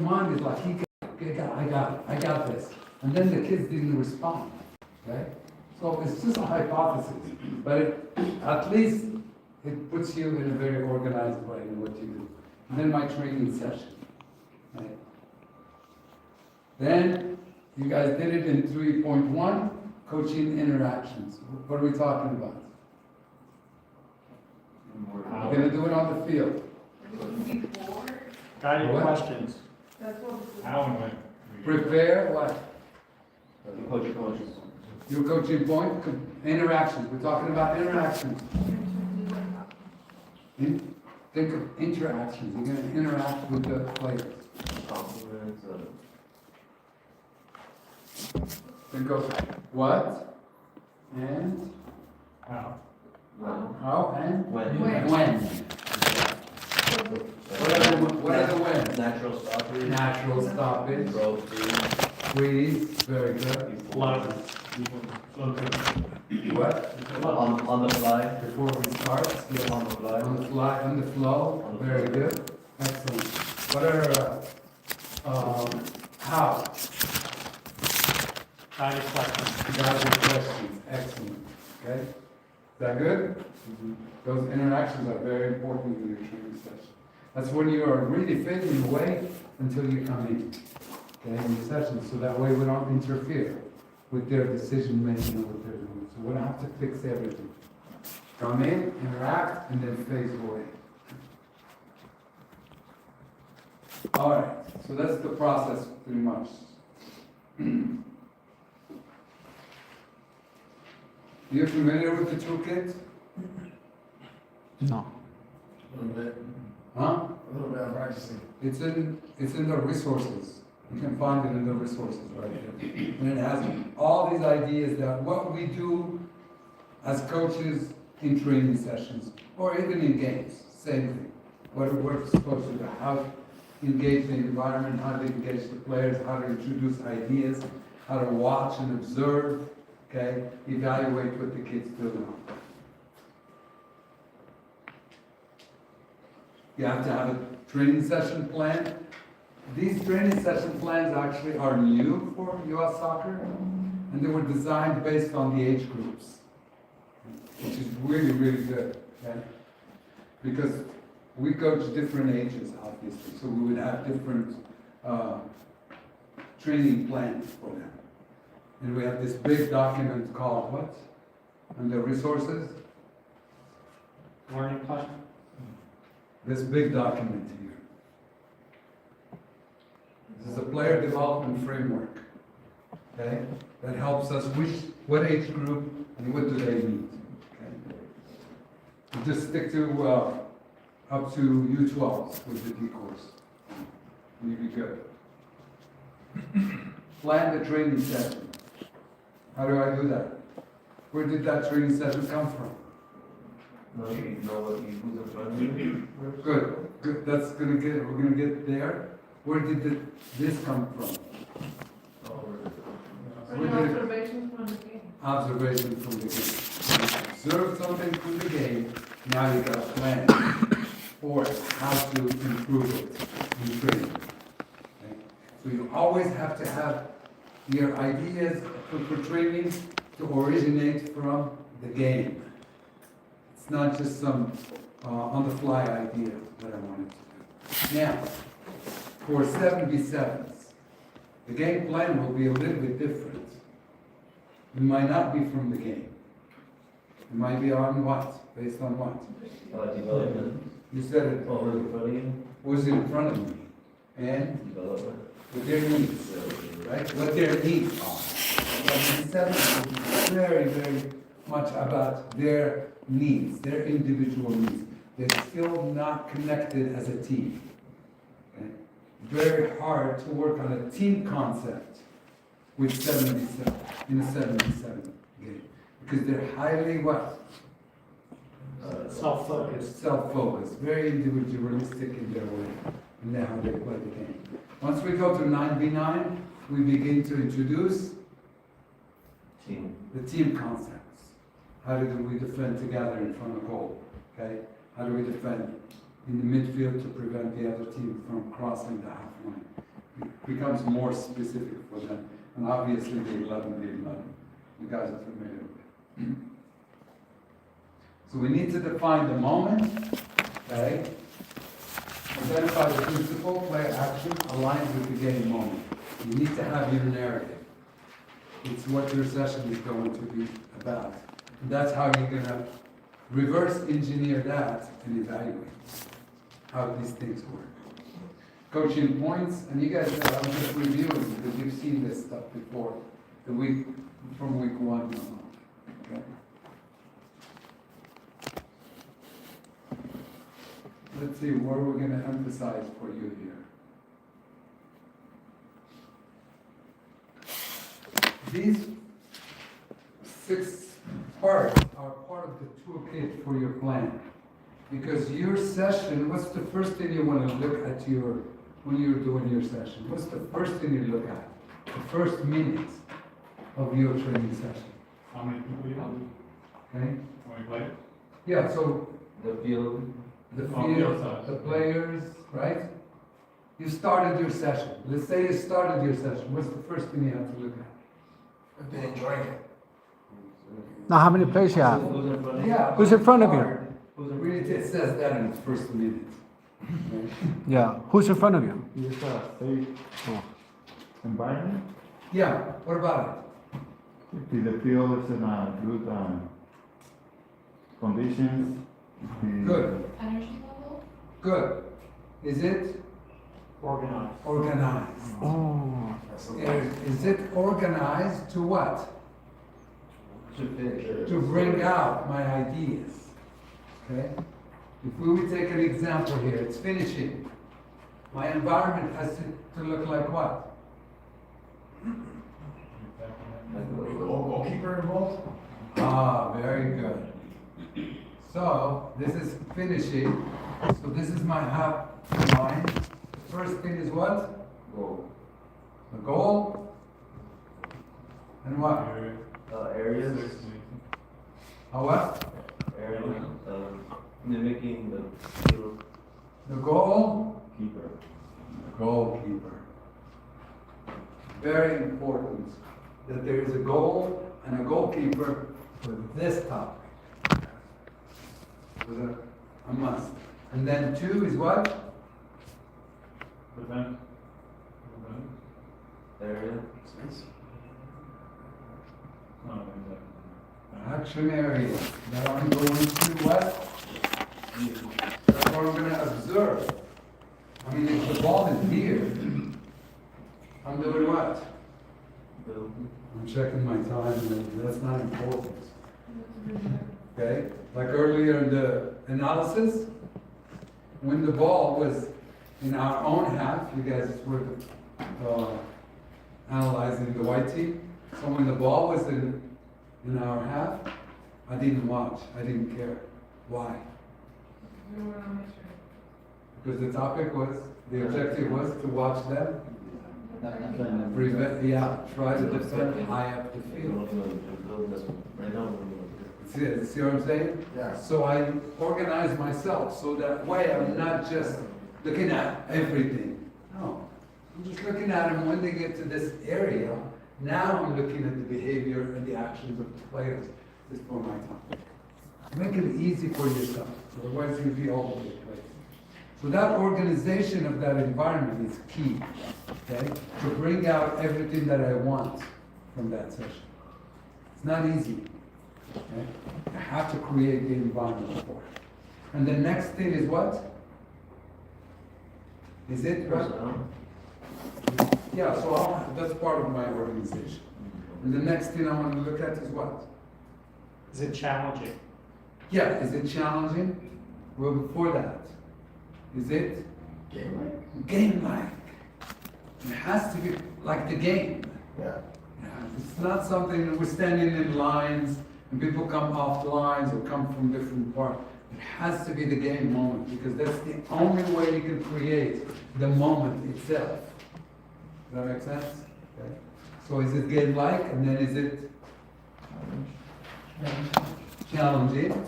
mind is like, I got this. And then the kids didn't respond, okay? So it's just a hypothesis, but at least it puts you in a very organized way in what you do. And then my training session, right? Then you guys did it in 3.1, coaching interactions. What are we talking about? We're going to do it on the field. Guided What? questions. How and when? Prepare what? Coaches. Your coaching point? Interactions. We're talking about interactions. Think of interactions. You're going to interact with the players. Compliments. Think of what and How? how and When. when. What are the when? Natural stoppage. Natural stoppage. Throw, freeze. Freeze. Very good. Flow. What? On the fly. Before we start. Yeah. On the fly. On the fly, on the flow. Very good. Excellent. What are how? Guided questions. Guided questions. Excellent. Okay. Is that good? Those interactions are very important in your training session. That's when you are really fading away until you come in. Okay, in the session, so that way we don't interfere with their decision making and what they're doing. So we don't have to fix everything. Come in, interact, and then phase away. All right, so that's the process pretty much. You're familiar with the toolkit? No. A little bit. Huh? A little bit of practicing. It's in the resources. You can find it in the resources right here. And it has all these ideas that what we do as coaches in training sessions, or even in games, same thing. What we're supposed to do, how to engage the environment, how to engage the players, how to introduce ideas, how to watch and observe, okay? Evaluate what the kids do. You have to have a training session plan. These training session plans actually are new for U.S. soccer, and they were designed based on the age groups, which is really, really good, okay? Because we coach different ages, obviously, so we would have different training plans for them. And we have this big document called what? Under resources? Learning plan. This big document here. This is a player development framework, okay? That helps us which, what age group and what do they need, okay? We just stick to up to U12s with the D course. You'll be good. Plan the training session. How do I do that? Where did that training session come from? No, you know what you who's in front of you. Good, good. That's gonna get. We're gonna get there. Where did this come from? Where did it- Observations from the game. Observation from the game. Observe something from the game. Now you got a plan for how to improve it in training. Okay? So you always have to have your ideas for training to originate from the game. It's not just some on-the-fly idea that I wanted to do. Now, for 7v7s, the game plan will be a little bit different. It might not be from the game. It might be on what? Based on what? Development. You said it. What was in front of you? Was in front of me. And Development. with their needs, right? What their needs are. 7v7 will be very, very much about their needs, their individual needs. They're still not connected as a team. Okay? Very hard to work on a team concept with 7v7, in a 7v7 game. Because they're highly what? Self-focused. Self-focused, very individualistic in their way, in how they play the game. Once we go to 9v9, we begin to introduce Team. the team concepts. How do we defend together in front of goal? Okay? How do we defend in the midfield to prevent the other team from crossing the half line? becomes more specific for them. And obviously the 11. You guys are familiar with it. So we need to define the moment, okay? Identify the principle, play action, aligned with the game moment. You need to have your narrative. It's what your session is going to be about. And that's how you're gonna reverse engineer that and evaluate how these things work. Coaching points, and you guys, I'm just reviewing because you've seen this stuff before, from week 1 on. Okay? Let's see, what we're going to emphasize for you here. These 6 parts are part of the toolkit for your plan. Because your session, what's the first thing you want to look at when you're doing your session? What's the first thing you look at? The first minutes of your training session. How many people you have? Okay? How many players? Yeah, so The field. the Oh, field field, size. the players, right? You started your session. Let's say you started your session. What's the first thing you have to look at? If they enjoying it. Now, how many players you have? Who's in front of you? Yeah. Who's in front of you? Who's in Really, it says that in the first minute. Right? Yeah. Who's in front of you? It's a safe Oh. environment. Yeah, what about If the field is in a good conditions. it? Good, Energy level? good. Is it Organized. organized? Oh. Is it organized to what? To finish. To bring out my ideas. Okay? If we would take an example here, it's finishing. My environment has to look like what? Goalkeeper involved? Ah, very good. So, this is finishing. So this is my half line. The first thing is what? Goal. The goal. And what? Areas. A what? Area. Mimicking the field. The goal. Keeper. The goalkeeper. Very important that there is a goal and a goalkeeper for this topic. It was a must. And then 2 is what? Prevent. Area. Action area. That I'm going to what? That's what I'm going to observe. I mean, if the ball is here, I'm doing what? Build. I'm checking my time, and that's not important. Okay? Like earlier in the analysis, when the ball was in our own half, you guys were analyzing the white team. So when the ball was in our half, I didn't watch. I didn't care. Why? Because the topic was, the objective was to watch them prevent, try to defend high up the field. See what I'm saying? Yeah. So I organize myself so that way I'm not just looking at everything. No, I'm just looking at them when they get to this area. Now I'm looking at the behavior and the actions of the players. This is for my time. Make it easy for yourself, otherwise you'll be all over the place. So that organization of that environment is key, okay? To bring out everything that I want from that session. It's not easy, okay? I have to create the environment for it. And the next thing is what? Is it what? Yeah, so that's part of my organization. And the next thing I want to look at is what? Is it challenging? Yeah, is it challenging? Well, before that, is it Game game-like? It has to be like the game. Yeah. Yeah, it's not something that we're standing in lines and people come off lines or come from different parts. It has to be the game moment because that's the only way you can create the moment itself. Does that make sense? Okay. So is it game-like and then is it challenging?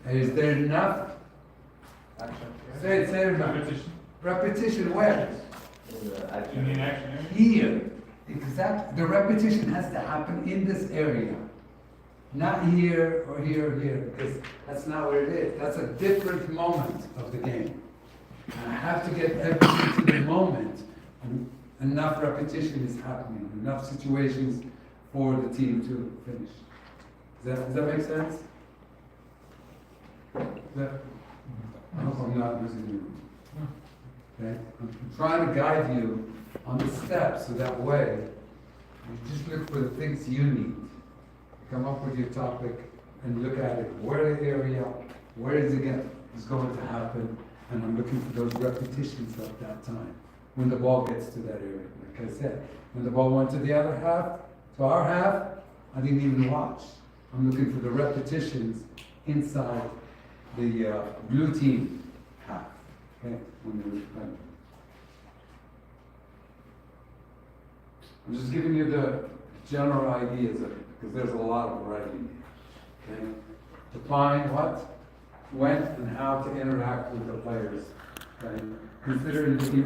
Is there enough? Say it enough. Repetition where? In the action. In the action area? Here. Exactly. The repetition has to happen in this area. Not here or here or here, because that's not where it is. That's a different moment of the game. And I have to get everything to the moment. And enough repetition is happening, enough situations for the team to finish. Does that make sense? I hope I'm not losing you. Okay? I'm trying to guide you on the steps so that way you just look for the things you need. Come up with your topic and look at it. Where the area, where is going to happen, and I'm looking for those repetitions of that time when the ball gets to that area. Like I said, when the ball went to the other half, to our half, I didn't even watch. I'm looking for the repetitions inside the blue team half. Okay, when they were playing. I'm just giving you the general ideas of it, because there's a lot of writing. Okay? Define what, when, and how to interact with the players. Okay? Consider the